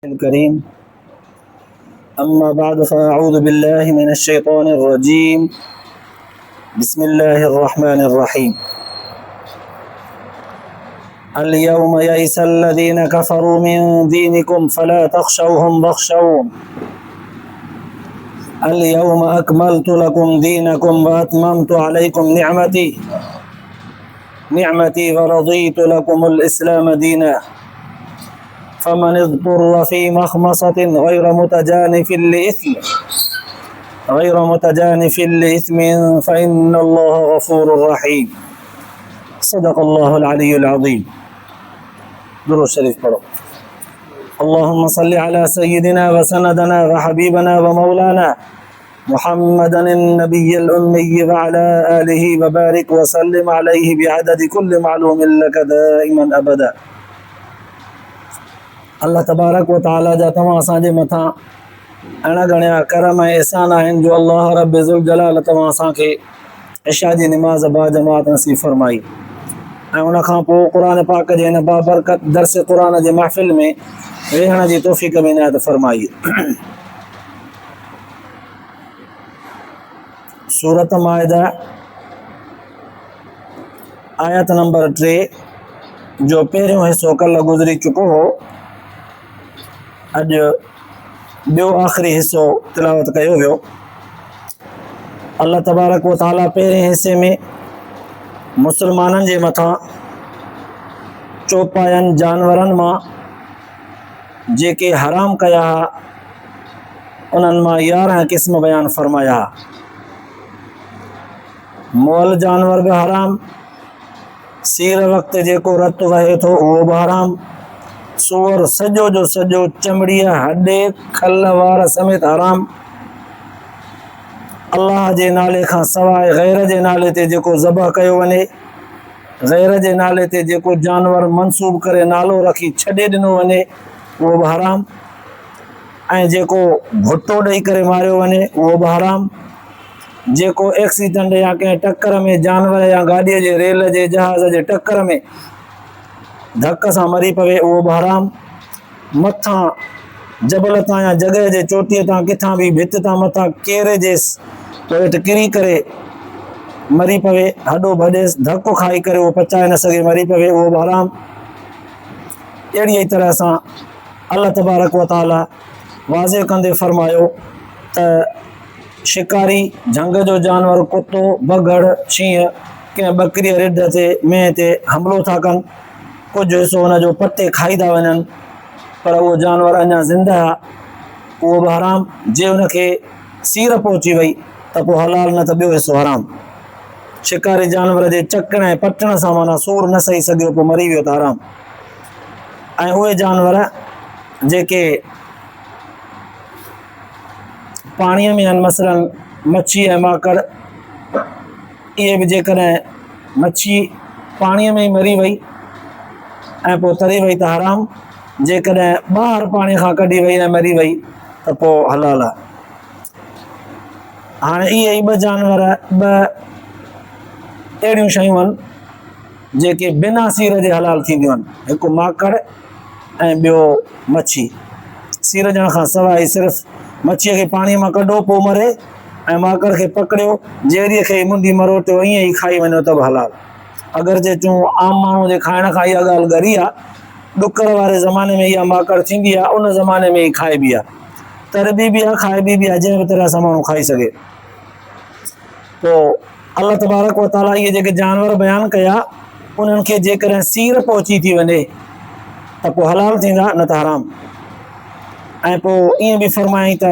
الكريم. أما بعد فأعوذ بالله من الشيطان الرجيم. بسم الله الرحمن الرحيم. اليوم يئس الذين كفروا من دينكم فلا تخشوهم واخشون اليوم أكملت لكم دينكم وأتممت عليكم نعمتي ورضيت لكم الإسلام دينا فمن اضطر في مخمصة غير متجانف لإثم فإن الله غفور رحيم. صدق الله العلي العظيم. درود شريف پڑھو. اللهم صل على سيدنا وسندنا وحبيبنا ومولانا محمدا النبي الأمي وعلى آله وبارك وسلم عليه بعدد كل معلوم لك دائما أبدا. अल्लाह तबारक व ताला जा तव्हां असांजे मथां अणगणिया करम ऐं एहसान आहिनि जो अल्लाह रब ज़ुल जलाल तव्हां असांखे इशा जी निमाज़ बाजमात नसीब फरमाई ऐं उन खां पोइ क़ुर पाक जे हिन बाबरकत दर्स क़ुर जे महफ़िल में वेहण जी तौफ़ीक़ में इनायत फरमाई। सूरत माइदा आयत नंबर 3 जो पहिरियों हिस्सो कल्ह गुज़री चुको हो। अॼु ॿियो आख़िरी हिस्सो तिलावत कयो वियो। अल्लाह तबारक व ताला पहिरें हिस्से में मुसलमाननि जे मथां चौपायनि जानवरनि मां जेके हराम कया उन्हनि मां 11 क़िस्म बयानु फरमाया। मुअल जानवर बि हराम, सीर वक़्तु जेको रतु वहे थो उहो बि हराम, सूअर सॼो जो सॼो चमड़ीअ हॾे खल वार समेत हराम। अल्लाह जे नाले खां सवाइ गैर जे नाले ते जेको ज़बह कयो वञे, गैर जे नाले ते जेको जानवर मंसूब करे नालो रखी छॾे ॾिनो वञे उहो बि हराम, ऐं जेको भुट्टो ॾेई करे मारियो वञे उहो बि हराम, जेको एक्सीडेंट या कंहिं टक्कर में जानवर या गाॾीअ जे रेल जे जहाज़ जे टक्कर में धक सां मरी पवे उहो बि हराम, मथां जबल तां या जॻह जे चोटीअ तां किथां बि भित तां मथां केरे जे हेठि किरी करे मरी पवे, हॾो भॼेसि धकु खाई करे उहो पचाए न सघे मरी पवे उहो बि हराम। अहिड़ीअ तरह सां अल्लाह तबारक व ताला वाज़े कंदे फरमायो त शिकारी झंग जो जानवर कुतो बगड़ शींहं कंहिं ॿकरीअ रिढ ते मेंह ते हमिलो था कनि, कुझु हिसो हुनजो पटे खाई था वञनि पर उहो जानवर अञा ज़िंदा आहे उहो बि हराम। जे हुनखे सीर पहुची वई त पोइ हलाल न त ॿियो हिसो हराम। शिकारी जानवर जे चकण ऐं पटण सां माना सूर न सही सघियो पोइ मरी वियो त हराम। ऐं उहे जानवर जेके पाणीअ में आहिनि, मसलन मच्छी ऐं माकड़, इहे बि जेकॾहिं मच्छी पाणीअ में ई मरी वई ऐं पोइ तरी वई त हराम, जेकॾहिं ॿाहिरि पाणीअ खां कढी वई ऐं मरी वई त पोइ हलाल आहे। हाणे इहे ई 2 जानवर 2 अहिड़ियूं शयूं आहिनि जेके बिना सीर जे हलाल थींदियूं आहिनि, हिकु माकड़ ऐं ॿियो मच्छी। सीर ॾियण खां सवाइ सिर्फ़ु मच्छीअ खे पाणीअ मां कढो पोइ मरे ऐं माकड़ खे पकड़ियो जेरीअ खे मुंडी मरोटियो ईअं ई खाई वञो त बि हलाल। अगरि जे चऊं आम माण्हू जे खाइण खां इहा ॻाल्हि ॻरी आहे, ॾुकड़ वारे ज़माने में इहा माकड़ थींदी आहे, उन ज़माने में ई खाइबी आहे, तरबी बि आहे खाइबी बि आहे, जंहिं बि तरह सां माण्हू खाई सघे। पोइ अल्लाह तबारक व ताला इहे जेके जानवर बयानु कया उन्हनि खे जेकॾहिं सीर पहुची थी वञे त पोइ हलाल थींदा न त हराम। ऐं पोइ ईअं बि फरमायईं त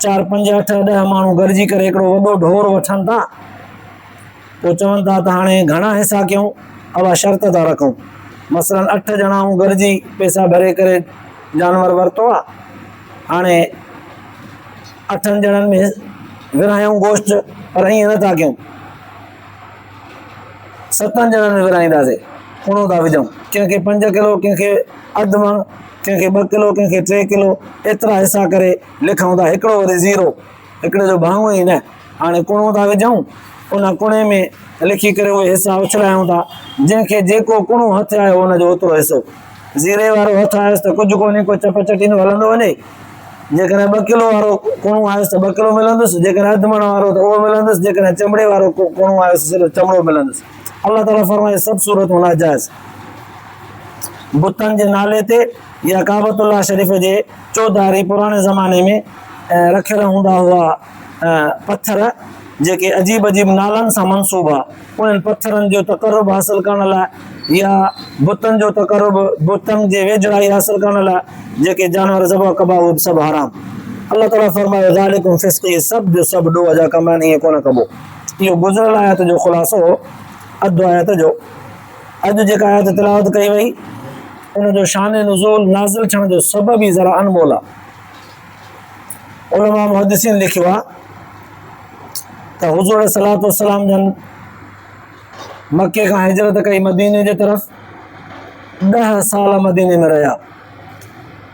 4, 5, 8, 10 माण्हू गॾिजी करे हिकिड़ो वॾो ढोर वठनि था, पोइ चवनि था त हाणे घणा हिसा कयूं, अवा शर्त था रखूं, मसलन 8 ॼणा ऐं गॾिजी पैसा भरे करे जानवर वरितो आहे, हाणे 8 ॼणनि में विरायूं गोश्त पर ईअं नथा कयूं, 7 ॼणनि में विराईंदासीं, कुणो था विझूं, कंहिंखे 5 किलो, कंहिंखे अधु मण, कंहिंखे 2 किलो, कंहिंखे 3 किलो, एतिरा हिसा करे लिखूं था, हिकिड़ो वरी ज़ीरो, हिकिड़े जो भाङो ई न। हाणे कुणो था विझूं, उन कुणे में लिखी करे उहे हिसा उछलायूं था, जंहिंखे जेको कुणो हथ आयो उनजो ओतिरो हिसो। ज़ीरे वारो हथु आयुसि त कुझु कोन्हे, को चप चटींदो हलंदो वञे। जेकॾहिं 2 किलो वारो कोणो आयुसि त 2 किलो मिलंदुसि, जेकॾहिं अधु मण वारो त उहो मिलंदुसि, जेकॾहिं चमड़े वारो कोणो आयुसि सिर्फ़ु चमड़ो मिलंदुसि। अल्लाह ताला फरमाए सभु सूरतूं नाजाइज़। बुतनि जे नाले ते या काबतुल्लाह शरीफ़ जे चौधारी पुराणे ज़माने में रखियल हूंदा हुआ पत्थर, जेके अजीब अजीब नालनि सां मनसूब आहे। उन्हनि पत्थरनि जो तक़र्रुब हासिल करण लाइ या बुतनि जो तक़र्रुब, बुतनि जे वेझड़ाई हासिल करण लाइ जेके जानवर ज़बह कबा उहे सभु हराम। अल्लाह ताला फरमायो ज़ालिकुम फ़िस्क़, सभु जो सभु ॾोह जा कम आहिनि, ईअं कोन कबो। इहो गुज़िरियल आयत जो ख़ुलासो हो, अधु आयत जो। अॼु जेका आयत तिलावत कई वई उनजो शान नुज़ूल नाज़िल थियण जो सबब ई ज़रा अनमोल आहे। उलमा मुहद्दिसीन लिखियो आहे त हुज़ूर सल्लल्लाहु अलैहि वसल्लम जन मके खां हिजरत कई मदीने जे तरफ़, 10 साल मदीने में रहिया।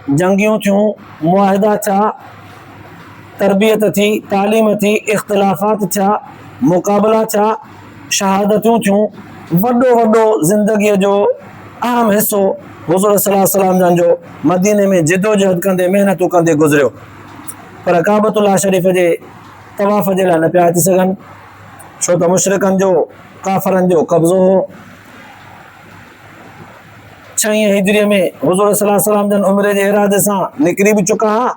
जंगियूं थियूं, मुआहिदा थिया, तरबियत थी, तालीम थी, इख़्तिलाफ़ात थिया, मुक़ाबला थिया, शहादतूं थियूं। वॾो ज़िंदगीअ जो अहम हिसो हुज़ूर सल्लल्लाहु अलैहि वसल्लम जन जो मदीने में जिदोजहद कंदे, महिनतूं कंदे गुज़रियो। पर काबतुल्लाह शरीफ़ जे तवाफ़ जे लाइ न पिया अची सघनि, छो त मुशरिकनि जो, काफ़रनि जो कब्ज़ो हो। 6 हिजरीअ में हुज़ूर सल्लल्लाहु अलैहि वसल्लम जन उम्रे जे इरादे सां निकिरी बि चुका हुआ,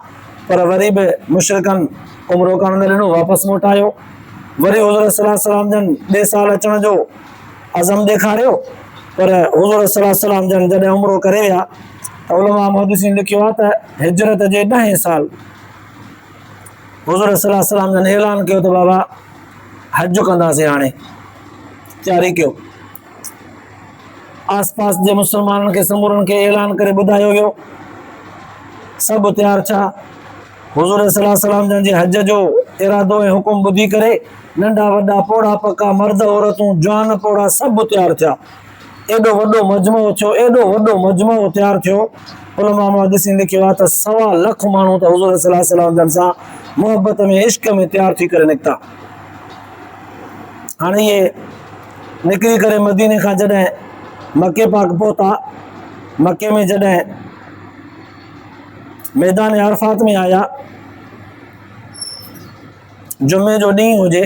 पर वरी बि मुशरिकनि उम्रो करण न ॾिनो, वापसि मोटायो। वरी हुज़ूर सल्लल्लाहु अलैहि वसल्लम जन ॿिए साल अचण जो अज़म ॾेखारियो, पर हुज़ूर सल्लल्लाहु अलैहि वसल्लम जन जॾहिं उम्रो करे विया त उलमा मुहद्दिसीन लिखियो आहे त हिजरत जे 10 साल हुज़ूर सल्लल्लाहु अलैहि वसल्लम जन ऐलान कयो त बाबा हज कंदासीं, हाणे तयारी कयो। आस पास जे मुस्लमाननि खे समूरनि खे ऐलान करे ॿुधायो वियो, सभु तयारु थिया। हुज़ूर सल्लल्लाहु अलैहि वसल्लम जन जे हज जो इरादो ऐं हुकुम ॿुधी करे नंढा वॾा, पोड़ा पका, मर्द औरतूं, जवान पोड़ा सभु तयारु थिया। एॾो वॾो मजमो थियो, एॾो वॾो मजमो तयारु थियो। उलमा मुहद्दिसीन लिखियो आहे त 1.25 लख माण्हू त हुज़ूर सल्लल्लाहु अलैहि वसल्लम जन सां मोहबत में, इश्क में तयारु थी करे निकिता। हाणे इहे निकिरी करे मदीने खां जॾहिं मके पाक पहुता, मके में जॾहिं मैदान अरफात में आया, जुमे जो ॾींहुं हुजे,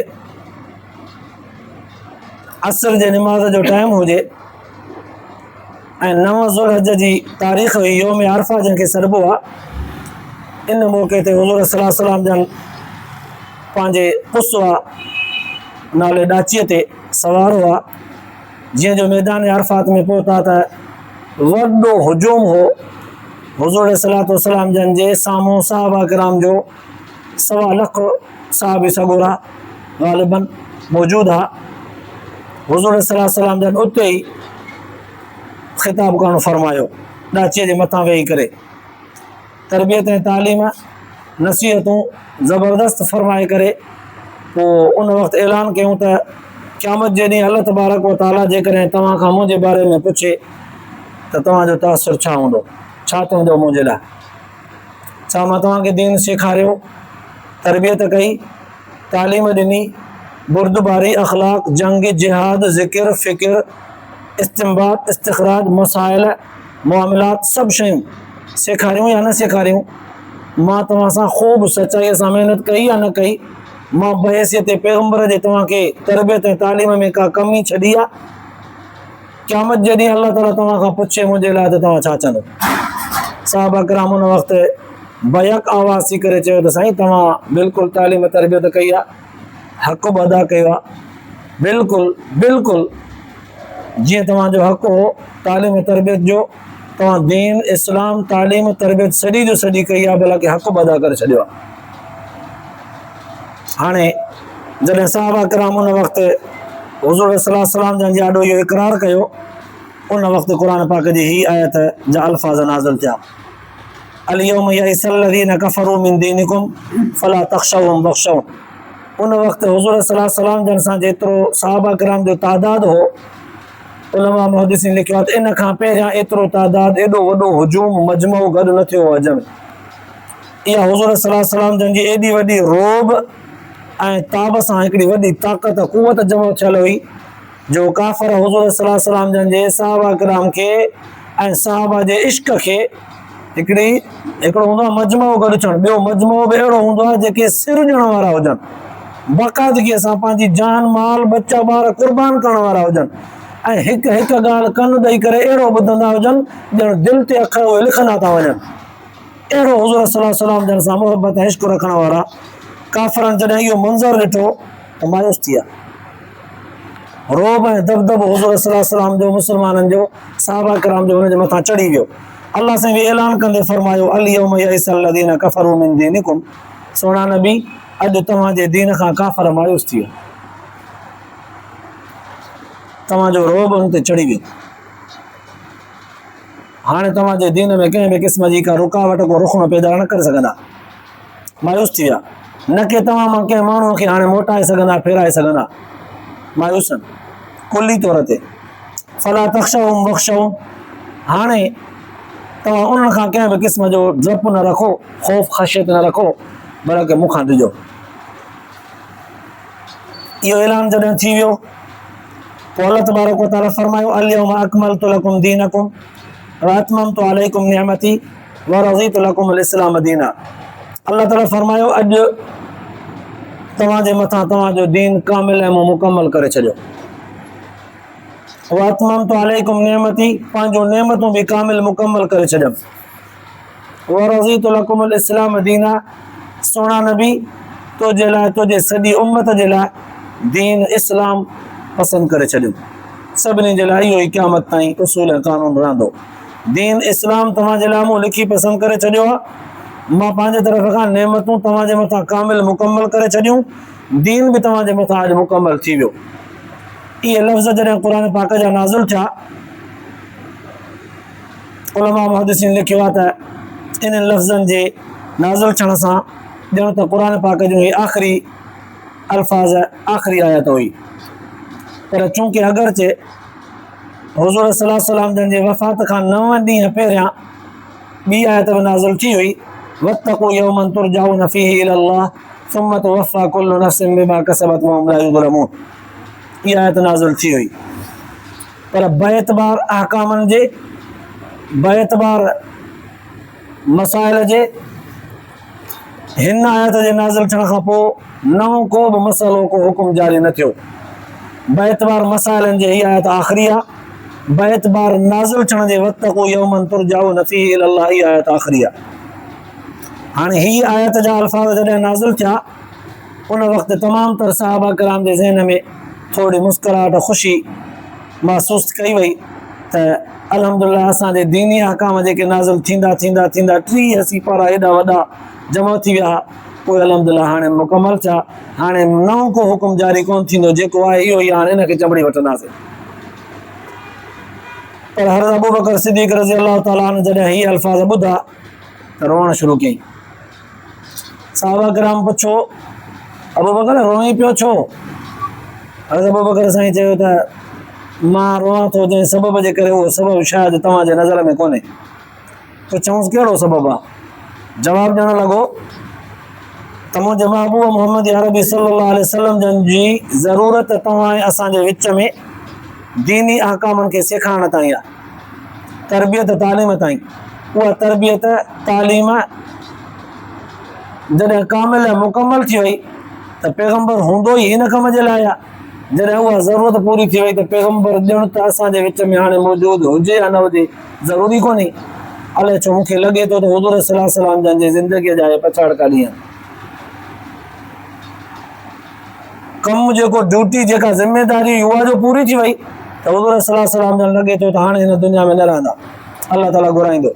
असर जे निमाज़ जो टाइम हुजे ऐं 9 ज़ुल्हज जी तारीख़ हुई, योम अरफा जंहिंखे सॾिबो आहे। इन मौक़े ते हुज़ूर सल्लल्लाहु अलैहि वसल्लम जन पंहिंजे पुसवा नाले ॾाचीअ ते सवार हुआ। जीअं जो मैदान अरफात में पहुता त वॾो हुजूम हो। हुज़ूर सल्लल्लाहु अलैहि वसल्लम जन जे साम्हूं सहाबा किराम जो 1.25 लख साहबी सगोरा ग़ालिबन मौजूदु हुआ। हुज़ूर सल्लल्लाहु अलैहि वसल्लम जन उते ई ख़िताब करणु फरमायो, ॾाचीअ जे मथां वेही करे। तरबियत ऐं तालीम, नसीहतूं ज़बरदस्त फरमाए करे पोइ उन वक़्तु ऐलान कयूं त क़यामत जे ॾींहुं अल्लाह तबारक व तआला जेकॾहिं तव्हां खां मुंहिंजे बारे में पुछे त तव्हांजो तासुर छा हूंदो, छा चवंदो मुंहिंजे लाइ? छा मां तव्हांखे दीन सेखारियो, तरबियत कई, तालीम ॾिनी, बुर्दबारी, अख़लाक, जंग, जिहाद, ज़िक्र, फ़िक्र, इस्तिंबात, इस्तिख़राज, मसाइल, मुआमलात, सभु शयूं सेखारियूं या न सेखारियूं? मां तव्हां सां ख़ूब सचाईअ सां महिनत कई या न कई? मां बहैसियत पैगंबर जे तव्हांखे तरबियत ऐं तालीम में का कमी छॾी आहे? क़यामत जे ॾींहुं अल्लाह ताला तव्हां खां पुछे मुंहिंजे लाइ त तव्हां छा चवंदो? साहबा किराम उन वक़्तु बयक आवाज़ थी करे चयो त साईं तव्हां बिल्कुलु तालीम तरबियत कई आहे, हक़ बि अदा कयो आहे, बिल्कुलु बिल्कुलु जीअं तव्हांजो हक़ हो तालीम तरबियत जो, तव्हां दीन, इस्लाम, तालीम, तरबियत सॼी जो सॼी कई आहे, भला कि हक़ बि अदा करे छॾियो आहे। हाणे जॾहिं साहबा किराम उन वक़्तु हुज़ूर सल्लल्लाहु अलैहि वसल्लम जन ॾाढो इहो इक़रार कयो, उन वक़्तु क़ुर पाक जी ही आयत जा अल्फाज़ नाज़िल थिया, अल-यौम यइसल्लज़ीना कफ़रू मिन दीनिकुम फला तख़्शौहुम वख़्शौन। उन वक़्तु हुज़ूर सल्लल्लाहु अलैहि वसल्लम जन सां जेतिरो साहबा किराम जो तादाद हो, उलमा मुहद्दिसीन लिखियो आहे त इन खां पहिरियां एतिरो तादाद, एॾो वॾो हुजूम मजमो गॾु न थियो हो अज में। इहा हुज़ूर सल्लल्लाहु अलैहि वसल्लम जन जी एॾी वॾी रोब ऐं ताब सां हिकिड़ी वॾी ताक़त, क़ुवत जमो थियल हुई जो काफ़र हुज़ूर सल्लल्लाहु अलैहि वसल्लम जन जे साहबा किराम खे ऐं सहाबा जे इश्क खे हिकिड़ो हूंदो आहे मजमो गॾु थियणु, ॿियो मजमो बि अहिड़ो हूंदो आहे जेके सिर ॾियण वारा हुजनि, बाक़ाइदगीअ सां पंहिंजी जान माल बच्चा ॿार कुर्बान करण वारा हुजनि, ऐं हिकु हिकु ॻाल्हि कन ॾेई करे अहिड़ो ॿुधंदा हुजनि ॼण दिलि ते अखर उहे लिखंदा था वञनि। अहिड़ो हुज़ूर सल्लल्लाहु अलैहि वसल्लम जन सां मुहबत ऐं इश्क रखण वारा काफ़िरनि जॾहिं इहो मंज़र ॾिठो त मायूस थी विया। रोब ऐं दबदबो हुज़ूर सल्लल्लाहु अलैहि वसल्लम जो, मुस्लमाननि जो, सहाबा किराम जो हुनजे मथां चढ़ी वियो। अल्लाह साईं बि ऐलान कंदे फरमायो, अल-यौम यइसल लज़ीना कफ़रू मिन दीनिकुम, सोना नबी अॼु तव्हांजे दीन खां काफ़िर मायूस थी वियो, तव्हांजो रोब हुन ते चढ़ी वियो। हाणे तव्हांजे दीन में कंहिं बि क़िस्म जी का रुकावट को रुखणो पैदा न करे सघंदा, मायूस थी विया। न कि तव्हां मां कंहिं माण्हूअ खे हाणे मोटाए सघंदा, फेराए सघंदा, मायूस आहिनि कुली तौर ते। फला तख़्शौहुम वख़्शौहुम, हाणे तव्हां उन्हनि खां कंहिं बि क़िस्म जो डपु न रखो, ख़ौफ़ ख़शियत न रखो, बल्कि मूंखां ॾिजो। इहो ऐलान जॾहिं थी वियो पोइ अल्लाह तबारक व तआला फरमायो, अल-यौम अकमलतु लकुम दीनकुम व अतममतु अलैकुम निअमती व रज़ीतु लकुमुल इस्लाम दीना। अल्लाह ताला फरमायो, अॼु तव्हांजे मथां तव्हांजो दीन कामिल ऐं मुकमल करे छॾियो। व अतममतु अलैकुम निअमती, पंहिंजो नेमतूं बि कामिल मुकमल करे छॾियमि। व रज़ीतु लकुमुल इस्लाम दीना, सोना नबी तुंहिंजे लाइ, तुंहिंजे सॼी उम्मत जे लाइ दीन इस्लाम पसंदि करे छॾियो। सभिनी जे लाइ इहो ई क़यामत ताईं उसूल ऐं क़ानून रहंदो। दीन इस्लाम तव्हांजे लाइ मूं लिखी पसंदि करे छॾियो आहे, मां पंहिंजे तरफ़ खां नेमतूं तव्हांजे मथां कामिल मुकमल करे छॾियूं, दीन बि तव्हांजे मथां अॼु मुकमल थी वियो। इहे लफ़्ज़ जॾहिं क़ुर पाक जा नाज़िल थिया, उलमा मुहद्दिसीन लिखियो आहे त इन लफ़्ज़नि जे नाज़िल थियण सां ॼण त क़ुर पाक जो ही आख़िरी अल्फाज़, आख़िरी आयत हुई। पर चूंकि अगरचे हुज़ूर सल्लल्लाहु अलैहि वसल्लम जन जे वफ़ात खां 9 ॾींहं पहिरियां ॿी आयत बि नाज़िल थी हुई, वत्तक़ू यौमन तुरजाऊन फ़ीही इलल्लाह सुम्मा तुवफ़्फ़ा कुल्लु नफ़्सिन बिमा कसबत व हुम ला युज़लमून, इहा आयत नाज़िल थी हुई। पर बेएतबार अहकामनि जे, बेएतबार मसाइल जे, हिन आयत जे नाज़िल थियण खां पोइ नओं को बि मसइलो को हुकुम जारी न थियो। बेएतबार मसाइलनि जे हीअ आयत आख़िरी आहे, बेएतबार नाज़िल थियण जे वत्तक़ू यौमन तुरजाऊन फ़ीही इलल्लाह, इहा आयत आख़िरी आहे। हाणे हीअ आयत जा अल्फाज़ जॾहिं नाज़िल थिया, उन वक़्तु तमामु तर सहाबा किराम जे ज़हन में थोरी मुस्कुराहट, ख़ुशी महसूस कई वई त अल्हम्दुलिल्लाह असांजे दीनी अहकाम जेके नाज़िल थींदा थींदा थींदा 30 सिपारा एॾा वॾा जमा थी विया, पोइ अल्हम्दुलिल्लाह हाणे मुकमल थिया। हाणे नओं को हुकुम जारी कोन थींदो, जेको आहे इहो ई हाणे हिनखे चंबड़ी वठंदासीं। पर हज़रत अबू बकर सिद्दीक़ रज़ी अल्लाह ताला अन्हु जॾहिं हीअ अल्फाज़ ॿुधा त रोअण शुरू कयईं। सहाबा किराम पुछो, अबू बकर रोई पियो छो? हज़रत अबू बकर साईं चयो त मां रोआं थो जंहिं सबब जे करे, उहो सबब शायदि तव्हांजे नज़र में कोन्हे। त चऊंसि कहिड़ो सबब आहे? जवाबु ॾियणु लॻो त मुंहिंजे महबूब मोहम्मद अरबी सल्लल्लाहु अलैहि वसल्लम जन जी ज़रूरत तव्हां ऐं असांजे विच में दीनी अहकामनि खे सेखारण ताईं आहे, तरबियत तालीम ताईं। उहा तरबियत तालीम जॾहिं कामिल ऐं मुकमल थी वई त पैगम्बर हूंदो ई हिन कम जे लाइ आहे। जॾहिं उहा ज़रूरत पूरी थी वई त पैगम्बर ॼण त असांजे विच में हाणे मौजूदु हुजे या न हुजे ज़रूरी कोन्हे। अलाए छो मूंखे लॻे थो त हुज़ूर सल्लल्लाहु अलैहि वसल्लम जन जी ज़िंदगीअ जा इहे पछाड़का ॾींहं, कमु जेको ड्यूटी जेका ज़िम्मेदारी उहा जो पूरी थी वई त हुज़ूर सल्लल्लाहु अलैहि वसल्लम जन लॻे थो त हाणे हिन दुनिया में न रहंदा, अल्लाह ताला घुराईंदो।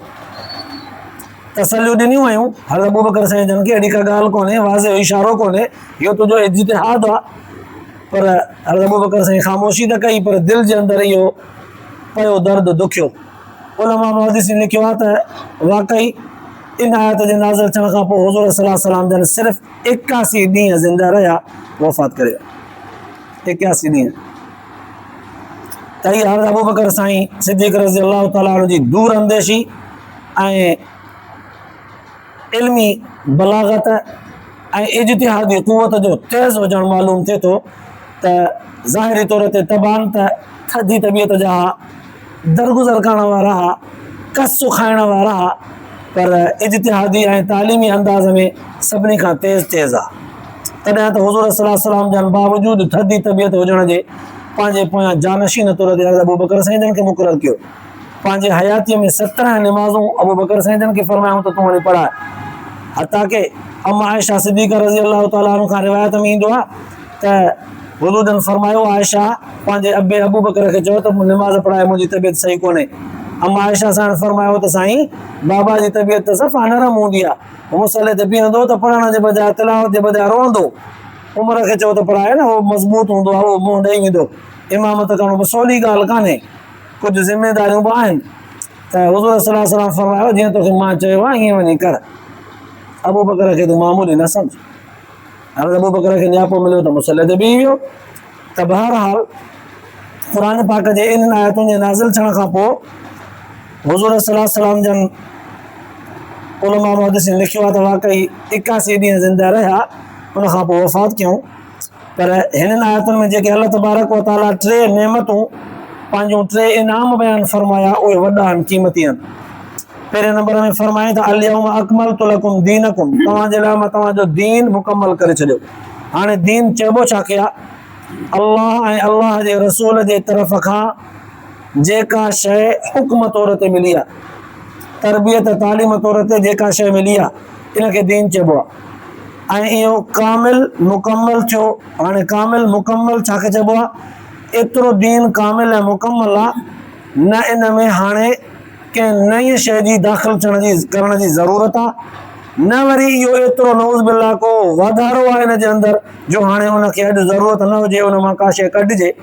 तसलियूं ॾिनियूं वयूं हज़रत अबू बकर साईं जन खे, अहिड़ी का ॻाल्हि कोन्हे, वाज़े इशारो कोन्हे, इहो तुंहिंजो इज्तिहाद आहे। पर हज़रत अबू बकर साईं ख़ामोशी त कई, पर दिलि जे अंदरि इहो पियो दर्द दुखियो। उलमा मुहद्दिसीन लिखियो आहे त वाक़ई इन आयत जे नाज़िल थियण खां पोइ हुज़ूर सल्लल्लाहु अलैहि वसल्लम जन सिर्फ़ु 81 ॾींहं ज़िंदा रहिया, वफ़ात करे विया। 81 ॾींहं। त इहा हज़रत अबू बकर साईं सिद्दीक़ रज़ी अल्लाह ताला अन्हु जी दूर अंदेशी ऐं इल्मी बलागत ऐं इज्तिहादी क़ुवत जो तेज़ हुजणु मालूम थिए थो। त ज़ाहिरी तौर ते तबान त थधी तबियत जा दरगुज़र करण वारा हुआ, कस खाइण वारा हुआ, पर इज्तिहादी ऐं तालीमी अंदाज़ में सभिनी खां तेज़ आहे। तॾहिं त हुज़ूर सल्लल्लाहु अलैहि वसल्लम जन बावजूदि थधी तबियत हुजण जे पंहिंजे पोयां जानशीन तौर ते अबू बकर साईं जन खे मुक़ररु कयो। पंहिंजे हयातीअ में 17 निमाज़ूं अबू बकर साईं जन खे फरमायूं त तूं वञी पढ़ाए। हता के अम्मा आयशा सिद्दीक़ा रज़ी अल्लाह ताला अन्हा खां रिवायत में ईंदो आहे त हुज़ूर जन फरमायो, आयशा पंहिंजे अबे अबू बकर खे चयो त निमाज़ पढ़ाए, मुंहिंजी तबियत सही कोन्हे। अम्मा आयशा सां फरमायो त साईं, बाबा जी तबियत त सफ़ा नरम हूंदी आहे, मुसले ते बीहंदो त पढ़ण जे बजाए तिलावत जे बजाए रोअंदो। उमिरि खे चओ त पढ़ाए न, उहो मज़बूत हूंदो आहे, उहो मुंहुं ॾेई वेंदो। इमामत करणु बि सवली ॻाल्हि कान्हे, कुझु ज़िमेदारियूं बि आहिनि। त हुज़ूर सल्लल्लाहु अलैहि वसल्लम फरमायो, जीअं तोखे मां चयो आहे ईअं वञी कर। अबू बकर खे तूं मामूली न सम्झ। हाणे अबू बकर खे नियापो मिलियो त मुसले ते बीही वियो। त बहरहाल क़ुर पाक जे इन आयतुनि जे नाज़िल थियण खां पोइ हुज़ूर सल्लल्लाहु अलैहि वसल्लम जन उलमा मुहद्दिसीन लिखियो आहे त वाक़ई 81 ॾींहं ज़िंदा रहिया, उन खां पोइ वफ़ात कयूं। पर हिननि आयतुनि में जेके अल्लाह तबारक व तआला 3 नेमतूं पंहिंजूं 3 इनाम बयानु फरमाया, उहे वॾा आहिनि, क़ीमती आहिनि। पहिरें नंबर में फरमाए त अल-यौम अकमलतु लकुम दीनकुम, तव्हांजे लाइ मां तव्हांजो दीन मुकमल करे छॾियो। हाणे दीन चइबो छा कया? अल्लाह ऐं अल्लाह जे रसूल जे तरफ़ खां जेका शइ हुक्म तौर ते मिली आहे, तरबियत तालीम तौर ते जेका शइ मिली आहे, इनखे दीन चइबो आहे। ऐं इहो कामिल मुकमल थियो। हाणे कामिल मुकमल छाखे चइबो आहे? एतिरो दीन कामिल ऐं मुकमल आहे, न इन में हाणे कंहिं नई शइ जी दाख़िल करण जी ज़रूरत आहे, न वरी इहो एतिरो नऊज़ बिल्लाह को वाधारो आहे इन जे अंदरि जो हाणे उनखे अॼु ज़रूरत न हुजे, उन मां का शइ कढिजे।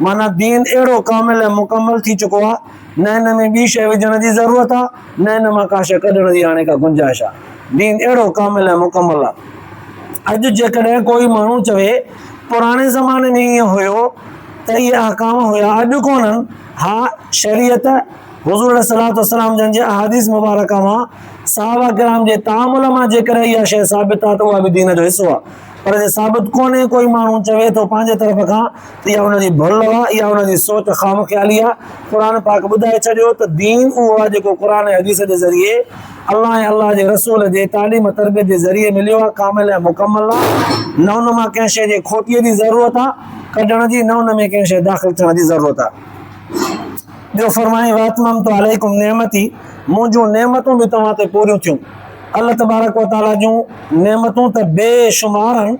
माना दीन अहिड़ो कामिल ऐं मुकमल थी चुको आहे, न इन में ॿी शइ विझण जी ज़रूरत आहे, न इन मां का शइ कढण जी हाणे का गुंजाइश आहे। दीन अहिड़ो कामिल ऐं मुकमल आहे। अॼु जेकॾहिं कोई माण्हू चवे पुराणे ज़माने में ईअं हुयो त इहे अहकाम हुया, अॼु कोन्हनि, हा शरीयत हुज़ूर सल्लल्लाहु अलैहि वसल्लम जन जे अहादीस मुबारका मां सहाबा किराम जे तामुल मां जेकॾहिं इहा शइ साबित आहे त उहा बि दीन जो हिसो आहे। पर जे साबित कोन्हे, कोई माण्हू चवे थो पंहिंजे तरफ़ खां, त इहा हुनजी भुल आहे, इहा हुनजी सोच खामख़्याली आहे। क़ुर पाक ॿुधाए छॾियो त दीन उहो आहे जेको क़ुर ऐं हदीस जे ज़रिए अल्लाह ऐं अल्लाह जे रसूल जे तालीम तरबियत जे ज़रिए मिलियो आहे, कामिल ऐं मुकमल आहे। न उन मां कंहिं शइ जे खोटीअ जी ज़रूरत आहे कढण जी, न उन में कंहिं शइ दाख़िल थियण जी ज़रूरत आहे। ॿियो फरमाए वातममतु अलैकुम नेमती, मुंहिंजूं नेमतूं बि तव्हां ते पूरियूं थियूं। अल्लाह तबारक व तआला जूं नेमतूं त बेशुमार आहिनि।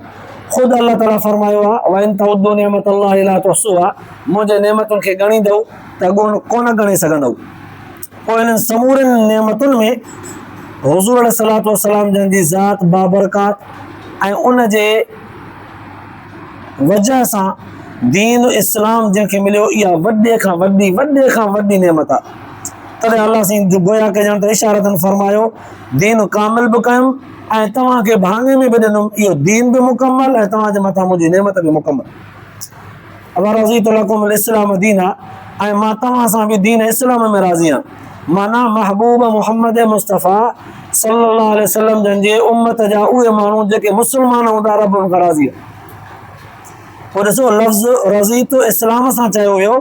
ख़ुदि अल्लाह ताला फरमायो आहे, व इन तउद्दू नेमतल्लाहि ला तुहसूहा, मुंहिंजे नेमतुनि खे ॻणींदव त कोन ॻणे सघंदव। पोइ इन्हनि समूरनि नेमतुनि में हुज़ूर सल्लल्लाहु अलैहि वसल्लम जन जी ज़ात बाबरकात ऐं उन जे वजह सां दीन इस्लाम जंहिंखे मिलियो, इहा वॾे खां वॾी नेमत आहे। तॾहिं अल्लाह साईं गोया के ॼण त इशारतन फरमायो, दीन कामिल बि कयुमि ऐं तव्हांखे भाङे में बि ॾिनुमि, इहो दीन बि मुकमल ऐं तव्हांजे मथां मुंहिंजी नेमत बि मुकमल। रज़ीतु लकुम इस्लाम दीना, ऐं मां तव्हां सां बि दीन इस्लाम में राज़ी आहियां। माना महबूब मुहम्मद मुस्तफ़ा सल्लल्लाहु अलैहि वसल्लम जन जे उम्मत जा उहे माण्हू जेके मुस्लमान हूंदा, रब उनखां राज़ी आहे। पोइ ॾिसो, लफ़्ज़ रज़ीतु इस्लाम सां चयो वियो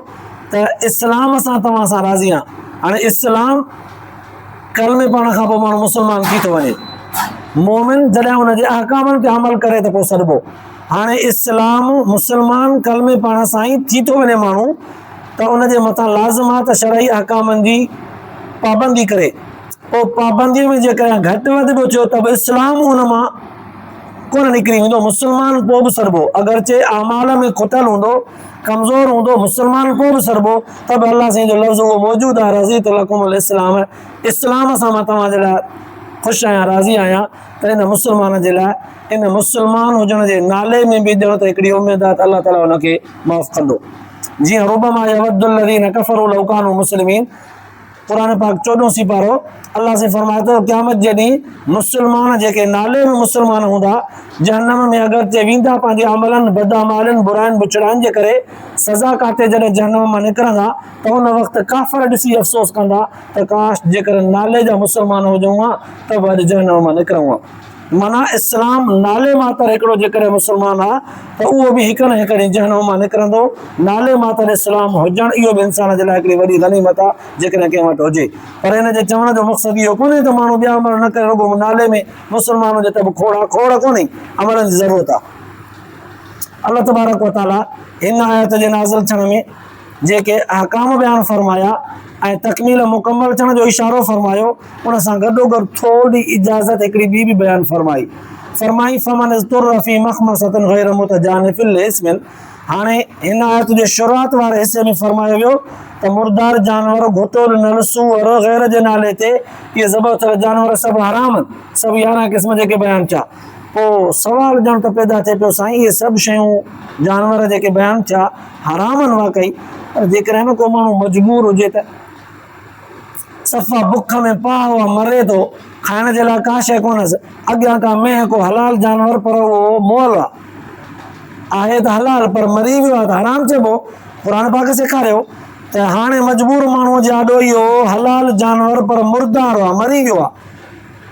त इस्लाम सां तव्हां सां राज़ी आहियां। हाणे इस्लाम कलमे पढ़ण खां पोइ माण्हू मुस्लमान थी थो वञे, मोमिन जॾहिं हुनजे अहकामनि ते अमल करे त पोइ सॾिबो। हाणे इस्लाम मुस्लमान कलमे पढ़ण सां ई थी थो वञे माण्हू, त उनजे मथां लाज़िम आहे त शरई अहकामनि जी पाबंदी करे। पोइ पाबंदीअ में जेकॾहिं घटि वधि बि थियो त बि इस्लाम उन मां कोन निकिरी वेंदो, मुस्लमान पोइ बि सॾिबो। अगरचे अमाल में खुटल हूंदो, कमज़ोर हूंदो, मुस्लमान पोइ बि सॾिबो, त बि अल्लाह साईं जो लफ़्ज़ उहो मौजूदु आहे, रज़ीतु लकुमुल इस्लाम, इस्लाम सां मां तव्हांजे लाइ ख़ुशि आहियां, राज़ी आहियां। त इन मुस्लमान जे लाइ, इन मुस्लमान हुजण जे नाले में बि ॼण त हिकिड़ी उमेद आहे त अल्लाह ताला हुनखे माफ़ कंदो। जीअं रुबमा यवद्दुल लज़ीना कफ़रू लौ कानू मुस्लिमीन, क़ुर पाक 14 सिपारो अल्लाह से फरमाए थो, क़यामत जे ॾींहुं मुस्लमान जेके नाले में मुस्लमान हूंदा, जहन्नम में अगरचे वेंदा पंहिंजे अमलनि बदअमालनि बुराइनि बुछड़ाइनि जे करे, सज़ा काटे जॾहिं जहन्नम मां निकिरंदा त उन वक़्तु काफ़िर ॾिसी अफ़सोस कंदा त काश जेकर नाले जा मुस्लमान हुजूं हा त बि अॼु जहन्नम मां निकिरूं हा। माना इस्लाम नाले मातर हिकिड़ो जेकॾहिं मुस्लमान आहे त उहो बि हिक न हिकड़ी जहनुम मां निकिरंदो। नाले मातर इस्लाम हुजणु इहो बि इंसान जे लाइ हिकिड़ी वॾी गनीमत आहे जेकॾहिं कंहिं वटि हुजे। पर हिन जे चवण जो मक़सदु इहो कोन्हे त माण्हू ॿिया अमल न करे, रुॻो नाले में मुस्लमान हुजे त बि खोड़ कोन्हे, अमलनि जी ज़रूरत आहे। अल्लाह तबारक व तआला हिन आयत जे नाज़िल थियण में जेके अहकाम बयानु फरमाया ऐं तकमील मुकम्मल थियण जो इशारो फरमायो, उन सां गॾोगॾु थोरी इजाज़त हिकिड़ी ॿी बि बयानु फरमाई फमन इज़्तुर्र फी मख़मसतिन गैर मुतजानिफिन लिइस्मिन। हाणे हिन आयत जे शुरूआत वारे हिसे में फरमायो वियो त मुर्दार जानवर, घुटोल नल, सूअर गैर जे नाले ते इहे ज़बह थियल जानवर सभु हराम आहिनि, सभु 11 क़िस्म जेके बयानु थिया। पोइ सवाल ॼण त पैदा थिए पियो, साईं इहे सभु शयूं जानवर जेके बयानु थिया हराम आहिनि वाकई, पर जेकॾहिं न को माण्हू मजबूर हुजे त सफ़ा बुख में पाव मरे थो, खाइण जे लाइ का शइ कोन्हे, अॻियां का मेंह को हलाल जानवर पर उहो मोल आहे त हलाल पर मरी वियो आहे त हराम चइबो। क़ुर पाक सेखारियो त हाणे मजबूर माण्हूअ जे आॾो इहो हलाल जानवर पर मुर्दार आहे, मरी वियो आहे,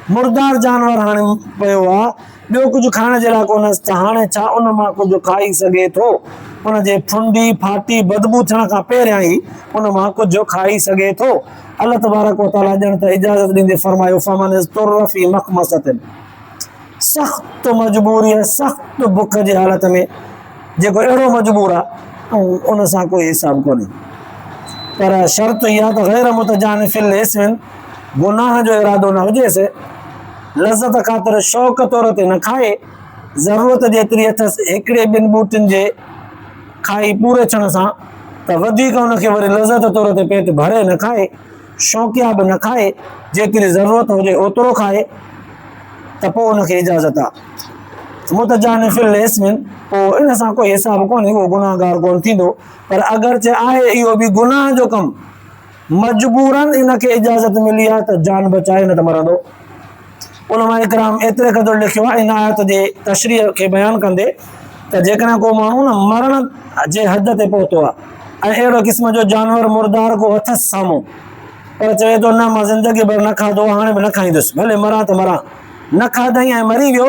मुर्दार जानवर हाणे पियो आहे, ॿियो कुझु खाइण जे लाइ कोन्हसि, त हाणे छा उन मां कुझु खाई सघे थो? उन जे फुंडी फाटी बदबू थियण खां पहिरियां ई उन मां कुझु खाई सघे थो। अल्लाह तबारक व तआला ॼण त इजाज़त ॾींदे फरमायो फमन इज़्तुर्र फी मख़मसतिन, सख़्त मजबूरी, सख़्त बुख जे हालत में जेको अहिड़ो मजबूर आहे उन सां कोई हिसाब कोन्हे। पर शर्त इहा त गैर मुतजानिफिन लिइस्मिन, गुनाह जो इरादो न हुजेसि, लज़त ख़ातिर शौक़ तौर ते न खाए, ज़रूरत जेतिरी अथसि हिकिड़े ॿिनि बूटियुनि जे खाई पूरे थियण सां, त वधीक उनखे वरी लज़त तौर ते पेट भरे न खाए, शौक़िया बि न खाए, जेतिरी ज़रूरत हुजे ओतिरो खाए, त पोइ उनखे इजाज़त आहे। मुतजानिफिन लिइस्मिन, पोइ इन सां कोई हिसाब कोन्हे, उहो गुनाहगार कोन थींदो। पर अगरचे आहे इहो बि गुनाह जो कमु, मजबूरन इनखे इजाज़त मिली आहे त जान बचाए न त मरंदो। उलमा इकराम एतिरे क़दुरु लिखियो आहे इन आयत जे तशरीह खे बयानु कंदे त जेकॾहिं को माण्हू न मरण जे हद ते पहुतो आहे ऐं अहिड़ो क़िस्म जो जानवर मुर्दार को अथसि साम्हूं, पर चए थो न मां ज़िंदगी भर न खाधो, हाणे बि न खाईंदुसि, भले मरां त मरां, न खाधई ऐं मरी वियो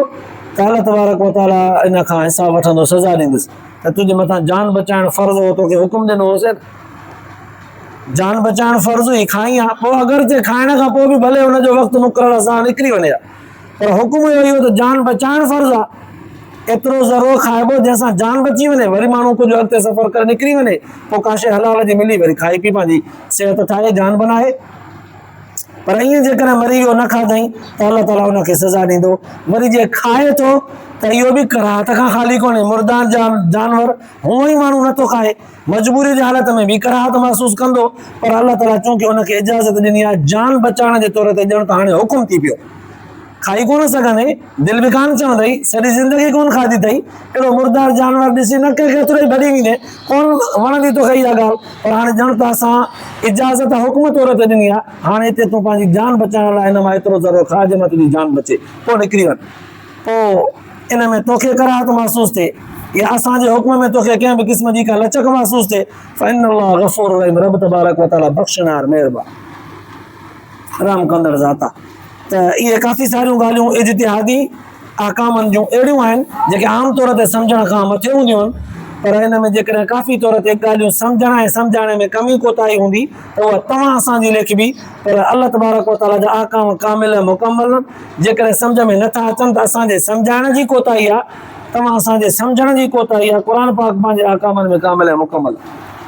त अल्लाह तबारक व तआला इन खां हिसाब वठंदो, सज़ा ॾींदुसि त तुंहिंजे मथां जान बचाइणु फ़र्ज़ु हो, तोखे हुकुम ॾिनो होसीं, जान बचाइणु फ़र्ज़ु हुई, खाई आहे। पोइ अगरचे खाइण खां पोइ बि भले हुनजो वक़्तु मुक़ररु सां निकिरी वञे, पर हुकुम इहो त जान बचाइणु फ़र्ज़ु आहे, एतिरो ज़रूरु खाइबो जंहिंसां जान बची वञे, वरी माण्हू कुझु अॻिते सफ़र करे निकिरी वञे, पोइ का शइ हलाल जी मिली, वरी खाई पी पंहिंजी सिहत ठाहे, जान बनाए। पर ईअं जेकॾहिं मरी वियो न खाधई त अल्लाह ताला हुनखे सज़ा ॾींदो। वरी जे खाए थो त इहो बि कराहत खां ख़ाली कोन्हे, मुर्दार जानवर हूअं ई माण्हू नथो खाए, मजबूरी जी हालत में बि कराहत महसूसु कंदो, पर अल्लाह ताला चूंकि हुनखे इजाज़त ॾिनी आहे जान बचाइण जे तौर ते, ॼण त हाणे हुकुम थी पियो, खाई कोन सघंदे, दिलि बि कान चवंदई, सॼी ज़िंदगी कोन खाधी अथई, अहिड़ो मुर्दार जानवर ॾिसी न कंहिंखे तुरई भॼी वेंदे, कोन वणंदी तोखे इहा ॻाल्हि, पर हाणे ॼण त असां इजाज़त हुकुम तौर ते ॾिनी आहे, हाणे हिते तूं पंहिंजी जान बचाइण लाइ हिन मां एतिरो ज़रूरु खा जंहिं मां तुंहिंजी जान बचे, पोइ निकिरी वञ। पोइ इन में तोखे कराहत महसूसु थिए या असांजे हुकुम में तोखे कंहिं बि क़िस्म जी का लचक महसूसु थिए, फ़इन्नल्लाह गफ़ूर रहीम, रब तबारक व तआला बख़्शनार महिरबान रहम कंदड़ ज़ात आहे। त इहे काफ़ी सारियूं ॻाल्हियूं इज्तिहादी अहकामनि जूं अहिड़ियूं आहिनि जेके आम तौर ते सम्झण खां मथे हूंदियूं आहिनि, पर हिन में जेकॾहिं काफ़ी तौर ते ॻाल्हियूं सम्झण ऐं सम्झाइण में कमी कोताही हूंदी त उहा तव्हां असांजी लिखबी, पर अल्लाह तबारक व तआला जा अहकाम कामिल मुकम्मल, जेकॾहिं सम्झ में नथा अचनि त असांजे सम्झाइण जी कोताही आहे, तव्हां असांजे सम्झण जी कोताही आहे। क़ुर पाक पंहिंजे अहकामनि में कामिल ऐं मुकम्मल।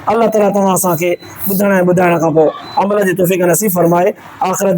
अल्लाह ताला तव्हां असांखे ॿुधण ऐं ॿुधाइण खां पोइ अमल जी तौफ़ीक़ नसीब फरमाए। आख़िरत